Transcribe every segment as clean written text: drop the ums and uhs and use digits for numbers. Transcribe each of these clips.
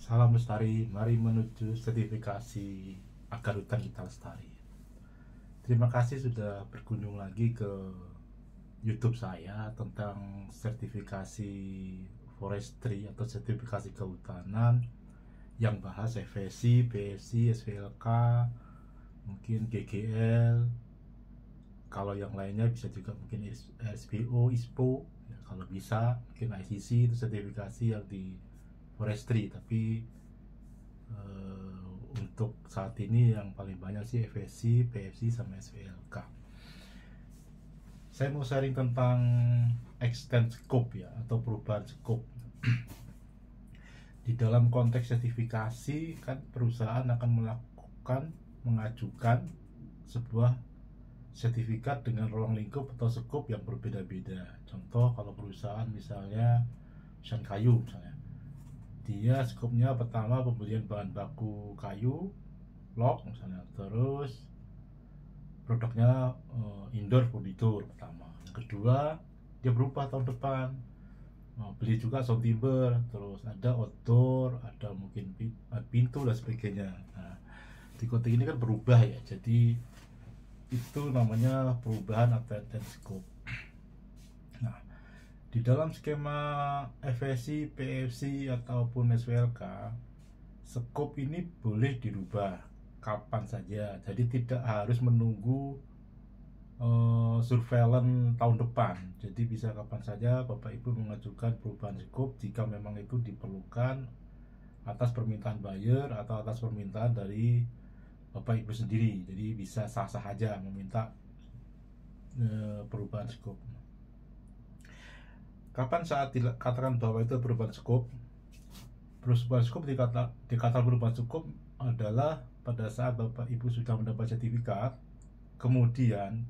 Salam lestari, mari menuju sertifikasi agar hutan kita lestari. Terima kasih sudah berkunjung lagi ke YouTube saya tentang sertifikasi forestry atau sertifikasi kehutanan yang bahas FSC, PSC, SVLK, mungkin GGL. Kalau yang lainnya bisa juga mungkin SPO, ISPO. Ya, kalau bisa mungkin ICC itu sertifikasi yang di forestry, tapi untuk saat ini yang paling banyak sih FSC, PFC, sama SVLK. Saya mau sharing tentang extend scope ya, atau perubahan scope. Di dalam konteks sertifikasi kan perusahaan akan mengajukan sebuah sertifikat dengan ruang lingkup atau scope yang berbeda-beda. Contoh kalau perusahaan misalnya kayu misalnya, dia skopnya pertama pembelian bahan baku kayu, log misalnya, terus produknya indoor furniture pertama. Yang kedua, dia berubah tahun depan, beli juga sound timber, terus ada outdoor, ada mungkin pintu dan sebagainya. Nah, di konteks ini kan berubah ya, jadi itu namanya perubahan atau scope. Nah, di dalam skema FSC, PFC ataupun SWLK, skop ini boleh dirubah kapan saja. Jadi tidak harus menunggu surveillance tahun depan. Jadi bisa kapan saja Bapak Ibu mengajukan perubahan skop jika memang itu diperlukan atas permintaan buyer atau atas permintaan dari Bapak Ibu sendiri. Jadi bisa sah-sah aja meminta perubahan skop. Kapan saat dikatakan bahwa itu perubahan skop? Perubahan skop dikatakan perubahan skop adalah pada saat Bapak Ibu sudah mendapat sertifikat, kemudian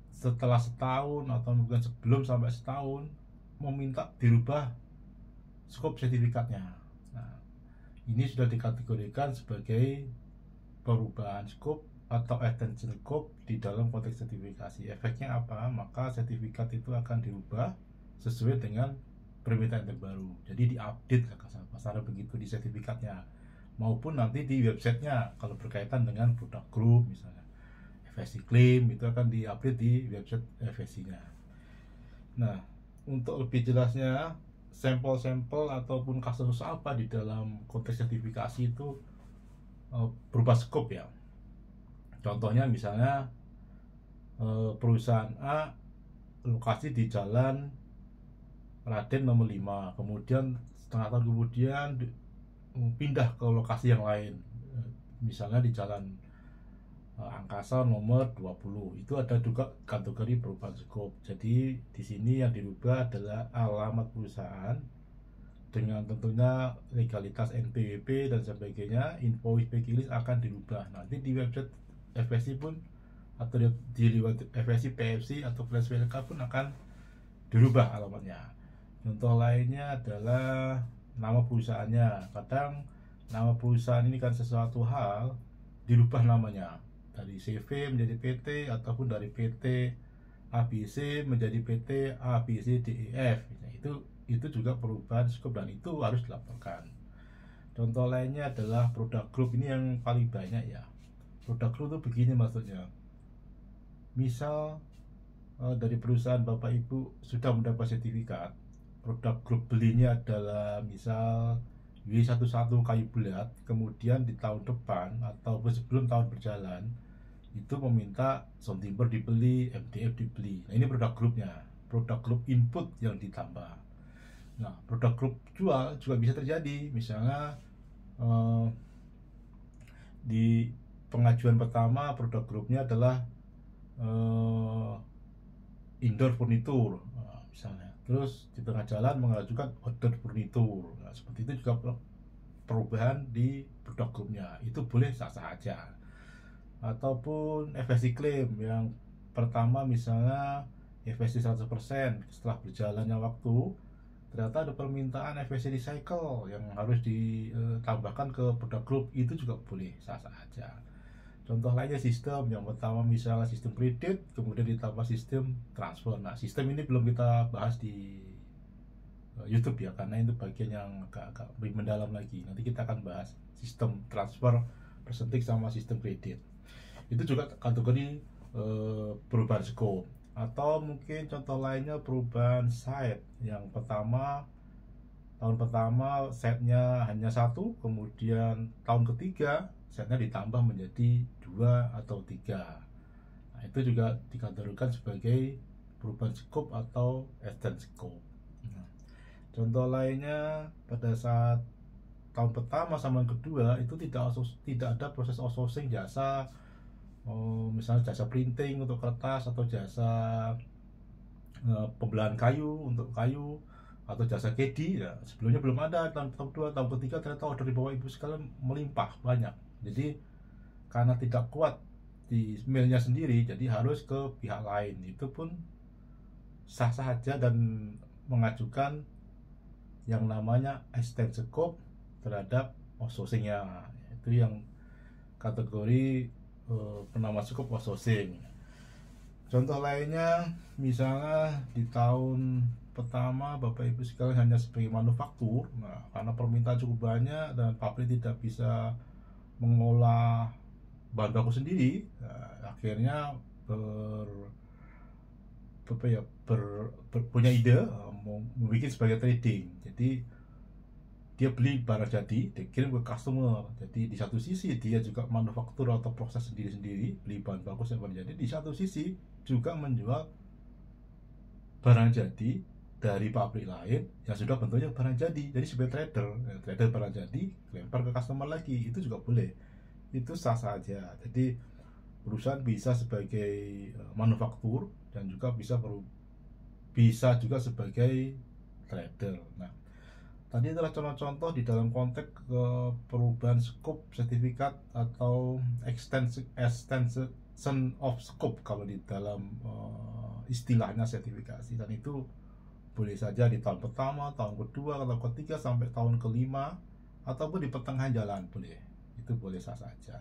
setelah setahun atau mungkin sebelum sampai setahun meminta dirubah skop sertifikatnya. Nah, ini sudah dikategorikan sebagai perubahan skop atau extension scope di dalam konteks sertifikasi. Efeknya apa? Maka sertifikat itu akan dirubah sesuai dengan permintaan terbaru. Jadi diupdate kasar begitu di sertifikatnya, maupun nanti di websitenya kalau berkaitan dengan produk group misalnya FSC claim itu akan diupdate di website FSC-nya. Nah, untuk lebih jelasnya sampel-sampel ataupun kasus apa di dalam konteks sertifikasi itu berubah scope ya. Contohnya misalnya perusahaan A lokasi di Jalan Raden nomor 5, kemudian setengah tahun kemudian pindah ke lokasi yang lain, misalnya di Jalan Angkasa nomor 20. Itu ada juga kategori perubahan skop. Jadi di sini yang dirubah adalah alamat perusahaan dengan tentunya legalitas NPWP dan sebagainya. Invoice packing list akan dirubah. Nanti di website FSC pun atau di FSC, PFC atau SWLK pun akan dirubah alamatnya. Contoh lainnya adalah nama perusahaannya. Kadang nama perusahaan ini kan sesuatu hal dirubah namanya dari CV menjadi PT, ataupun dari PT ABC menjadi PT ABCDEF. Itu juga perubahan skop dan itu harus dilaporkan. Contoh lainnya adalah produk group. Ini yang paling banyak ya. Produk group itu begini maksudnya. Misal dari perusahaan Bapak Ibu sudah mendapat sertifikat, produk grup belinya adalah misal W11 kayu bulat, kemudian di tahun depan atau sebelum tahun berjalan itu meminta sound timber dibeli, MDF dibeli. Nah, ini produk grupnya, produk grup input yang ditambah. Nah, produk grup jual juga bisa terjadi. Misalnya di pengajuan pertama produk grupnya adalah indoor furniture misalnya, terus di tengah jalan mengajukan outdoor furniture. Nah, seperti itu juga perubahan di produk grupnya, itu boleh sah-sah aja. Ataupun FSC claim yang pertama misalnya FSC 100%, setelah berjalannya waktu ternyata ada permintaan FSC recycle yang harus ditambahkan ke produk grup, itu juga boleh sah-sah aja. Contoh lainnya sistem, yang pertama misalnya sistem kredit, kemudian ditambah sistem transfer. Nah, sistem ini belum kita bahas di YouTube ya, karena itu bagian yang agak lebih mendalam lagi. Nanti kita akan bahas sistem transfer persentik sama sistem kredit. Itu juga kategori perubahan scope. Atau mungkin contoh lainnya perubahan site. Yang pertama, tahun pertama setnya hanya satu, kemudian tahun ketiga setnya ditambah menjadi 2 atau 3. Nah, itu juga dikategorikan sebagai perubahan scope atau extend scope. Nah, contoh lainnya pada saat tahun pertama sama yang kedua itu tidak ada proses outsourcing jasa, misalnya jasa printing untuk kertas atau jasa pembelahan kayu untuk kayu atau jasa KD ya, sebelumnya belum ada. Tahun kedua, tahun ketiga ternyata order di bawah ibu sekalian melimpah banyak. Jadi karena tidak kuat di milnya sendiri, jadi harus ke pihak lain. Itu pun sah-sah saja dan mengajukan yang namanya extend scope terhadap outsourcingnya. Itu yang kategori penambah scope outsourcing. Contoh lainnya, misalnya di tahun pertama Bapak Ibu sekalian hanya sebagai manufaktur, nah karena permintaan cukup banyak dan pabrik tidak bisa mengolah bahan baku sendiri, nah, akhirnya punya ide mau membuat sebagai trading. Jadi dia beli barang jadi, dikirim ke customer. Jadi di satu sisi dia juga manufaktur atau proses sendiri-sendiri, beli bahan baku sampai jadi. Di satu sisi juga menjual barang jadi dari pabrik lain yang sudah bentuknya barang jadi. Jadi sebagai trader barang jadi lempar ke customer lagi, itu juga boleh. Itu sah saja. Jadi perusahaan bisa sebagai manufaktur dan juga bisa juga sebagai trader. Nah, tadi adalah contoh-contoh di dalam konteks perubahan scope sertifikat atau extension of scope kalau di dalam istilahnya sertifikasi, dan itu boleh saja di tahun pertama, tahun kedua, atau ketiga sampai tahun kelima, ataupun di pertengahan jalan boleh. Itu boleh sah saja.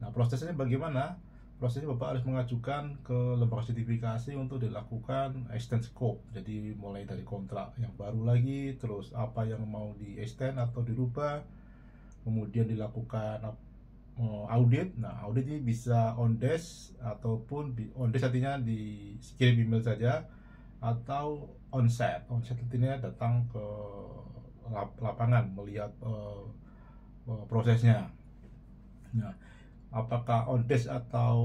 Nah, prosesnya bagaimana? Prosesnya Bapak harus mengajukan ke lembaga sertifikasi untuk dilakukan extend scope. Jadi mulai dari kontrak yang baru lagi, terus apa yang mau di extend atau dirubah, kemudian dilakukan audit. Nah, audit ini bisa on desk ataupun on desk artinya dikirim email saja, atau onset. Onset artinya datang ke lapangan melihat prosesnya. Nah, apakah on desk atau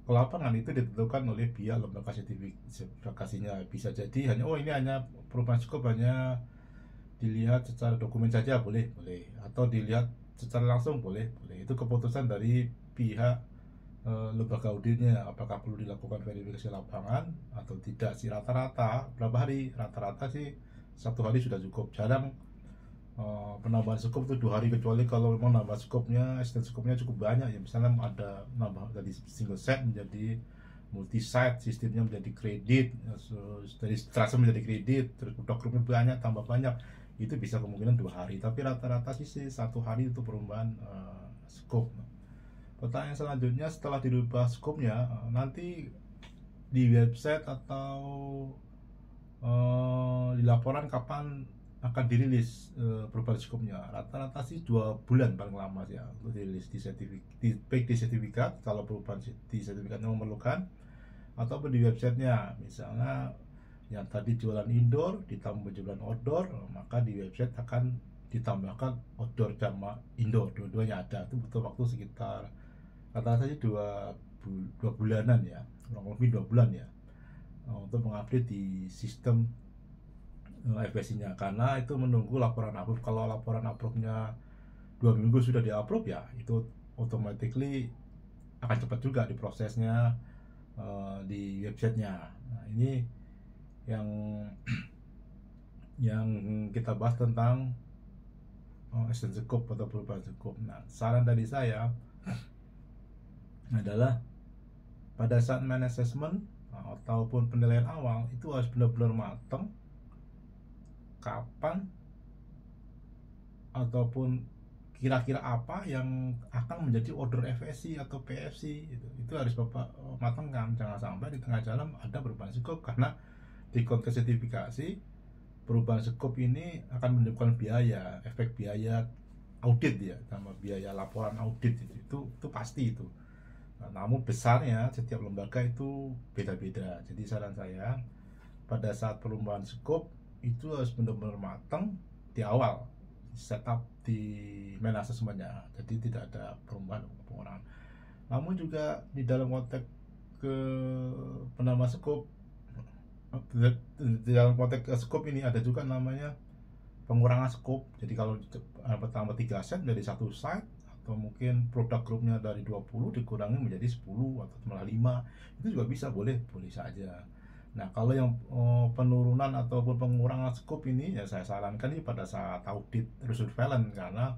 ke lapangan itu ditentukan oleh pihak lembaga sertifikasinya. Bisa jadi ini hanya perubahan scope hanya dilihat secara dokumen saja, boleh, atau dilihat secara langsung, boleh. Itu keputusan dari pihak lembaga auditnya, apakah perlu dilakukan verifikasi lapangan atau tidak sih. Rata-rata berapa hari? Rata-rata sih 1 hari sudah cukup. Jarang penambahan scope itu 2 hari, kecuali kalau memang nambah scope-nya, extend scope-nya cukup banyak ya. Misalnya ada nambah dari single set menjadi multi site, sistemnya menjadi kredit, dari transfer menjadi kredit, terus dokumennya banyak, tambah banyak, itu bisa kemungkinan 2 hari. Tapi rata-rata sih 1 hari itu perubahan scope. Pertanyaan selanjutnya, setelah dirubah scope-nya, nanti di website atau di laporan kapan akan dirilis perubahan scope-nya. Rata-rata sih 2 bulan paling lama ya untuk dirilis baik di sertifikat kalau perubahan di sertifikatnya memerlukan, ataupun di websitenya. Misalnya yang tadi jualan indoor ditambah jualan outdoor, maka di website akan ditambahkan outdoor sama indoor, dua-duanya ada. Itu butuh waktu sekitar rata-rata sih 2 bulanan ya, kurang lebih 2 bulan ya, untuk mengupdate di sistem FSI-nya, karena itu menunggu laporan approve. Kalau laporan approve-nya 2 minggu sudah di-approve ya, itu automatically akan cepat juga diprosesnya di websitenya. Nah, ini yang kita bahas tentang extend scope atau perubahan scope. Nah, saran dari saya adalah pada saat main assessment ataupun penilaian awal itu harus benar-benar matang kapan ataupun kira-kira apa yang akan menjadi order FSI atau PFC. Itu harus Bapak matangkan. Jangan sampai di tengah jalan ada perubahan scope, karena di konteks sertifikasi perubahan skop ini akan menimbulkan biaya, efek biaya audit ya, sama biaya laporan audit itu pasti itu. Nah, namun besarnya setiap lembaga itu beda-beda. Jadi saran saya pada saat perubahan skop itu harus benar-benar matang di awal, setup di main assessment-nya. Jadi tidak ada perubahan pengurangan. Namun juga di dalam konteks ke penambah skop, di dalam konteks skop ini ada juga namanya pengurangan skop. Jadi kalau pertama 3 set menjadi satu site, atau mungkin produk grupnya dari 20 dikurangi menjadi 10 atau malah 5, itu juga bisa, boleh saja. Nah, kalau yang penurunan ataupun pengurangan skop ini ya saya sarankan ini pada saat audit resurveillance, karena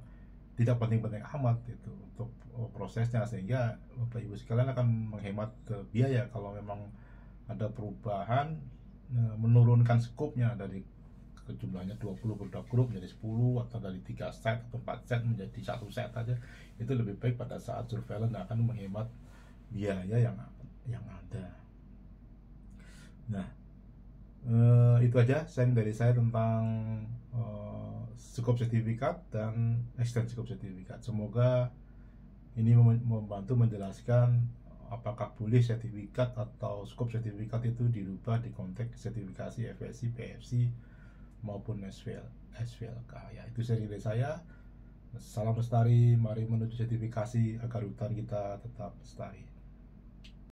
tidak penting-penting amat itu untuk prosesnya, sehingga Bapak Ibu sekalian akan menghemat biaya kalau memang ada perubahan menurunkan skopnya dari jumlahnya 20 produk grup menjadi 10, atau dari 3 set atau 4 set menjadi satu set aja. Itu lebih baik pada saat surveillance, akan menghemat biaya yang ada. Nah, itu aja sharing dari saya tentang skop sertifikat dan extend skop sertifikat. Semoga ini membantu menjelaskan apakah boleh sertifikat atau skop sertifikat itu dirubah di konteks sertifikasi FSC, PFC maupun SVLK. Ya, itu sharing dari saya. Salam lestari, mari menuju sertifikasi agar hutan kita tetap lestari.